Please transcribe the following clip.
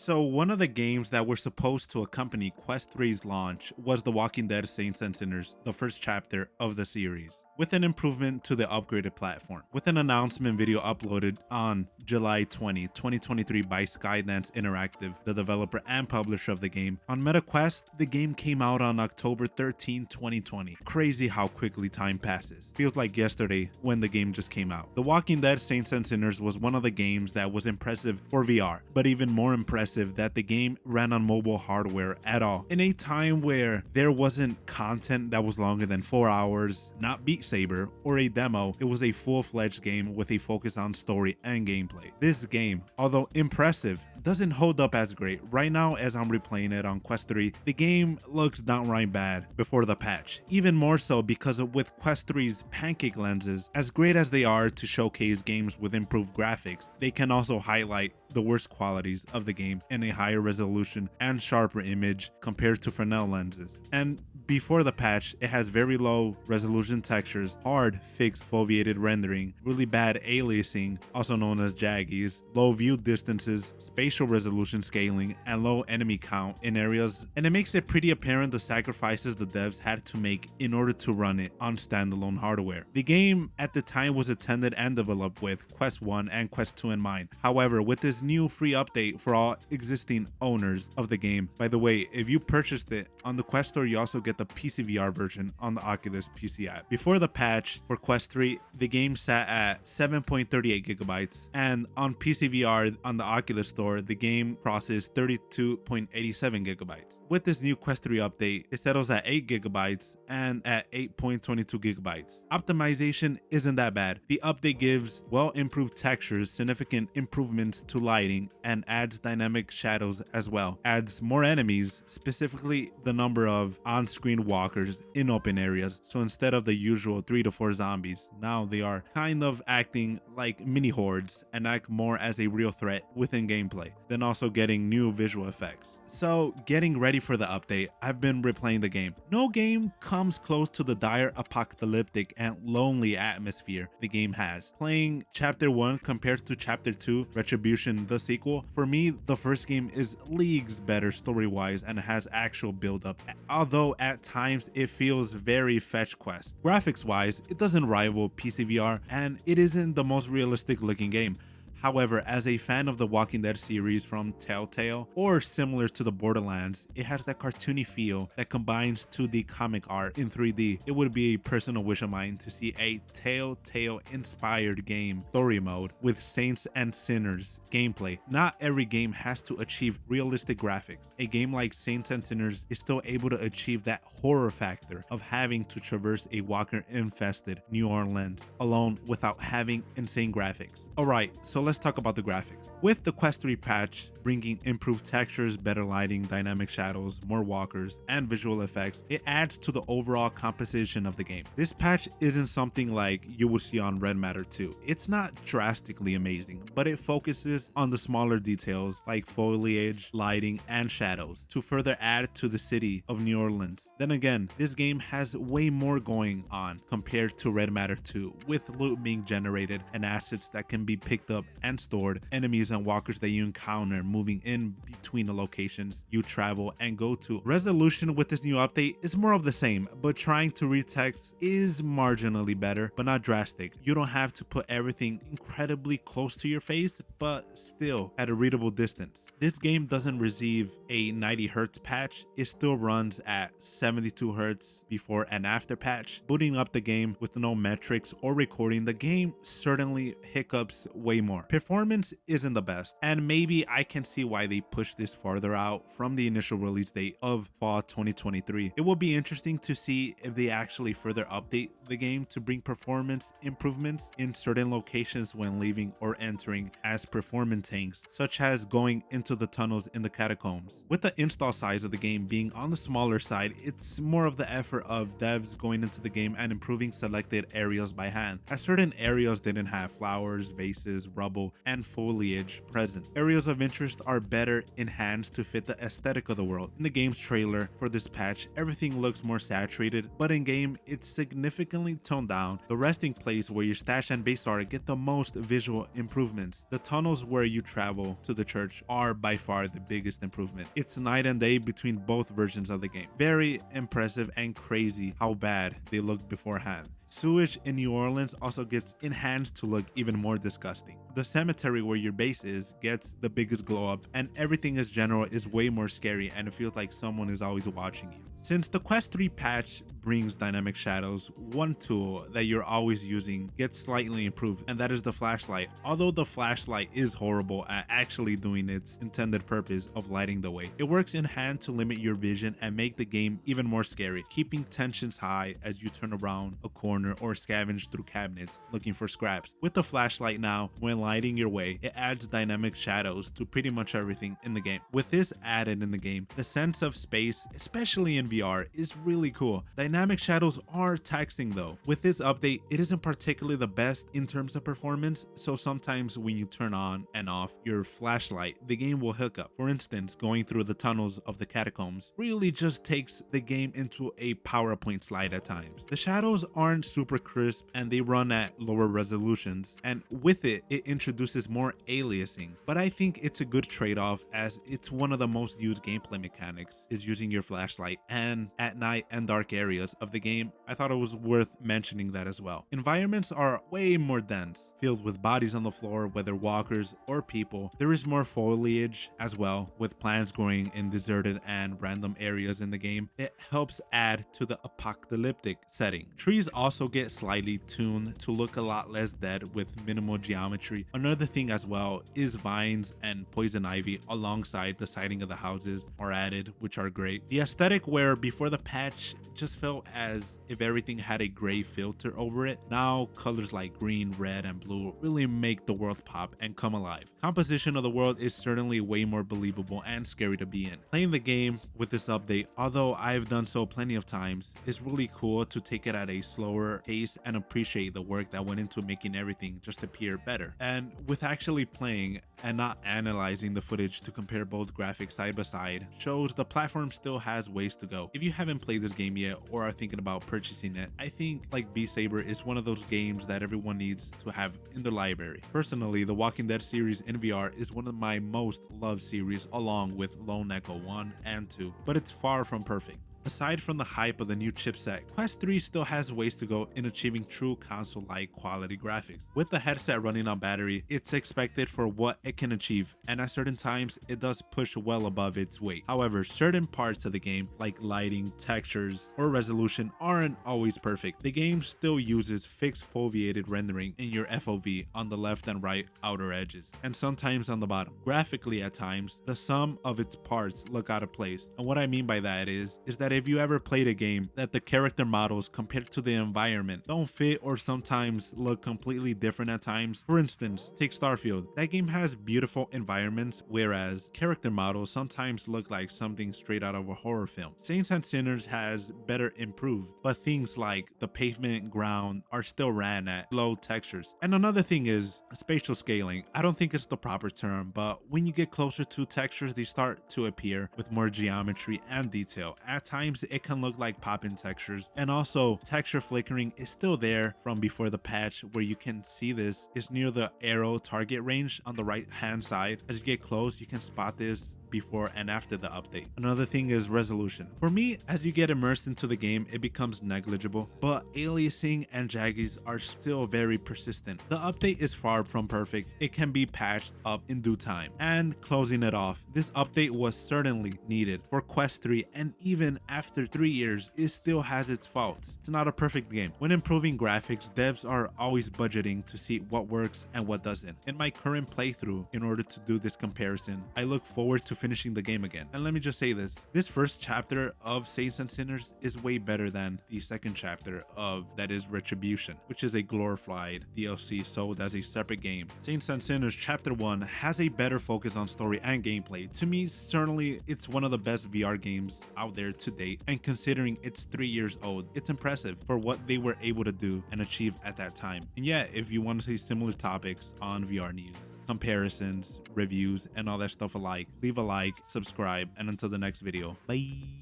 So one of the games that were supposed to accompany Quest 3's launch was The Walking Dead Saints and Sinners, the first chapter of the series, with an improvement to the upgraded platform. With an announcement video uploaded on July 20, 2023 by Skydance Interactive, the developer and publisher of the game, on MetaQuest, the game came out on October 13, 2020. Crazy how quickly time passes. Feels like yesterday when the game just came out. The Walking Dead Saints and Sinners was one of the games that was impressive for VR, but even more impressive that the game ran on mobile hardware at all. In a time where there wasn't content that was longer than 4 hours, not Beat Saber or a demo, it was a full-fledged game with a focus on story and gameplay. This game, although impressive, doesn't hold up as great. Right now, as I'm replaying it on Quest 3, the game looks downright bad before the patch. Even more so because with Quest 3's pancake lenses, as great as they are to showcase games with improved graphics, they can also highlight the worst qualities of the game in a higher resolution and sharper image compared to Fresnel lenses. And before the patch, it has very low resolution textures, hard fixed foveated rendering, really bad aliasing, also known as jaggies, low view distances, spatial resolution scaling, and low enemy count in areas, and it makes it pretty apparent the sacrifices the devs had to make in order to run it on standalone hardware. The game at the time was intended and developed with Quest 1 and Quest 2 in mind. However, with this new free update for all existing owners of the game, by the way, if you purchased it on the Quest Store, you also get the PC VR version on the Oculus PC app. Before the patch for Quest 3, the game sat at 7.38 gigabytes, and on PC VR on the Oculus Store, the game crosses 32.87 gigabytes. With this new Quest 3 update, it settles at 8 gigabytes and at 8.22 gigabytes. Optimization isn't that bad. The update gives well improved textures, significant improvements to lighting, and adds dynamic shadows as well. Adds more enemies, specifically the number of on-screen walkers in open areas. So instead of the usual 3 to 4 zombies, now they are kind of acting like mini hordes and act more as a real threat within gameplay. Then also getting new visual effects. So getting ready for the update, I've been replaying the game. No game comes close to the dire apocalyptic and lonely atmosphere the game has. Playing chapter 1 compared to chapter 2, Retribution, the sequel, for me the first game is leagues better story-wise and has actual build-up, although at times it feels very fetch quest. Graphics-wise, it doesn't rival PC VR and it isn't the most realistic looking game. However, as a fan of the Walking Dead series from Telltale, or similar to the Borderlands, it has that cartoony feel that combines 2D comic art in 3D. It would be a personal wish of mine to see a Telltale-inspired game story mode with Saints and Sinners gameplay. Not every game has to achieve realistic graphics. A game like Saints and Sinners is still able to achieve that horror factor of having to traverse a walker-infested New Orleans alone without having insane graphics. Alright, so let's talk about the graphics. With the Quest 3 patch bringing improved textures, better lighting, dynamic shadows, more walkers, and visual effects, it adds to the overall composition of the game. This patch isn't something like you would see on Red Matter 2. It's not drastically amazing, but it focuses on the smaller details like foliage, lighting, and shadows to further add to the city of New Orleans. Then again, this game has way more going on compared to Red Matter 2, with loot being generated and assets that can be picked up and stored, enemies and walkers that you encounter moving in between the locations you travel and go to. Resolution with this new update is more of the same, but trying to read text is marginally better, but not drastic. You don't have to put everything incredibly close to your face, but still at a readable distance. This game doesn't receive a 90 Hz patch, it still runs at 72 Hz before and after patch. Booting up the game with no metrics or recording, the game certainly hiccups way more. Performance isn't the best, and maybe I can see why they pushed this farther out from the initial release date of fall 2023. It will be interesting to see if they actually further update the game to bring performance improvements in certain locations when leaving or entering as performance tanks, such as going into the tunnels in the catacombs. With the install size of the game being on the smaller side, it's more of the effort of devs going into the game and improving selected areas by hand, as certain areas didn't have flowers, vases, rubble, and foliage present. Areas of interest are better enhanced to fit the aesthetic of the world. In the game's trailer for this patch, everything looks more saturated, but in game, it's significantly significantly toned down. The resting place where your stash and base are get the most visual improvements. The tunnels where you travel to the church are by far the biggest improvement. It's night and day between both versions of the game. Very impressive and crazy how bad they looked beforehand. Sewage in New Orleans also gets enhanced to look even more disgusting. The cemetery where your base is gets the biggest glow up, and everything as general is way more scary and it feels like someone is always watching you. Since the Quest 3 patch brings dynamic shadows, one tool that you're always using gets slightly improved, and that is the flashlight. Although the flashlight is horrible at actually doing its intended purpose of lighting the way, it works in hand to limit your vision and make the game even more scary, keeping tensions high as you turn around a corner or scavenge through cabinets looking for scraps. With the flashlight now, when lighting your way, it adds dynamic shadows to pretty much everything in the game. With this added in the game, the sense of space, especially in VR, is really cool. Dynamic shadows are taxing though. With this update, it isn't particularly the best in terms of performance, so sometimes when you turn on and off your flashlight, the game will hook up. For instance, going through the tunnels of the catacombs really just takes the game into a PowerPoint slide at times. The shadows aren't super crisp and they run at lower resolutions, and with it introduces more aliasing, but I think it's a good trade-off as it's one of the most used gameplay mechanics is using your flashlight, and at night and dark areas of the game, I thought it was worth mentioning that as well. Environments are way more dense, filled with bodies on the floor, whether walkers or people. There is more foliage as well, with plants growing in deserted and random areas in the game. It helps add to the apocalyptic setting. Trees also get slightly tuned to look a lot less dead with minimal geometry. Another thing as well is vines and poison ivy alongside the siding of the houses are added, which are great. The aesthetic where before the patch just felt as if everything had a gray filter over it, now colors like green, red, and blue really make the world pop and come alive. Composition of the world is certainly way more believable and scary to be in. Playing the game with this update, although I've done so plenty of times, is really cool to take it at a slower pace and appreciate the work that went into making everything just appear better. And with actually playing and not analyzing the footage to compare both graphics side by side, shows the platform still has ways to go. If you haven't played this game yet or are thinking about purchasing it, I think like Beat Saber is one of those games that everyone needs to have in their library. Personally, the Walking Dead series in VR is one of my most loved series along with Lone Echo 1 and 2, but it's far from perfect. Aside from the hype of the new chipset, Quest 3 still has ways to go in achieving true console-like quality graphics. With the headset running on battery, it's expected for what it can achieve, and at certain times, it does push well above its weight. However, certain parts of the game, like lighting, textures, or resolution, aren't always perfect. The game still uses fixed foveated rendering in your FOV on the left and right outer edges, and sometimes on the bottom. Graphically at times, the sum of its parts look out of place, and what I mean by that is that if you ever played a game that the character models compared to the environment don't fit or sometimes look completely different at times. For instance, take Starfield. That game has beautiful environments, whereas character models sometimes look like something straight out of a horror film. Saints and Sinners has better improved, but things like the pavement ground are still ran at low textures. And another thing is spatial scaling. I don't think it's the proper term, but when you get closer to textures, they start to appear with more geometry and detail. At times it can look like pop-in textures, and also texture flickering is still there from before the patch, where you can see this is near the arrow target range on the right hand side. As you get close, you can spot this before and after the update. Another thing is resolution. For me, as you get immersed into the game, it becomes negligible, but aliasing and jaggies are still very persistent. The update is far from perfect. It can be patched up in due time. And closing it off, this update was certainly needed for Quest 3, and even after 3 years, it still has its faults. It's not a perfect game. When improving graphics, devs are always budgeting to see what works and what doesn't. In my current playthrough, in order to do this comparison, I look forward to finishing the game again. And let me just say this first chapter of Saints and Sinners is way better than the second chapter of that is Retribution, which is a glorified DLC sold as a separate game. Saints and Sinners chapter 1 has a better focus on story and gameplay. To me, certainly it's one of the best VR games out there to date, and considering it's 3 years old, it's impressive for what they were able to do and achieve at that time. And yeah, if you want to see similar topics on VR news, comparisons, reviews, and all that stuff alike, leave a like, subscribe, and until the next video, bye.